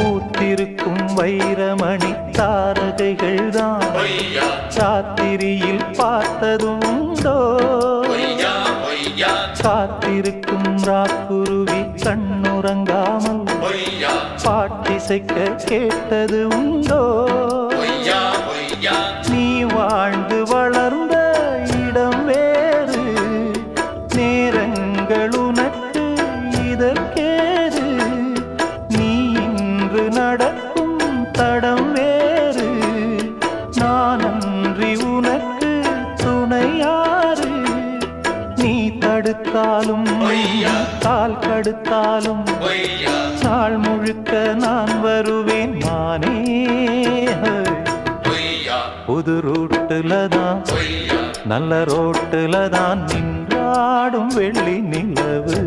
பூத்திருக்கும் வைரமணி தாரகைகள் தான் ராத்திரியில் பார்த்ததும் உண்டோ காத்திருக்கும் ராக்குருவி கண்ணுறங்காமல் பாட்டிசைக்க கேட்டது உண்டோ நீ வாழ்ந்து வளர்ந்த இடம் வேறு நேரங்கள் உனக்கு இதற்கேது நீ இன்று நடக்கும் தடம் வேறு நான் அன்றி உனக்கு துணையாறு நீ தடுத்தாலும் கால் கடுத்தாலும் நாள் முழுக்க நான் வருவேன் மானே புது ரூட்டுல தான் நல்ல ரோட்டுல தான் நின்றாடும் வெள்ளி நிலவு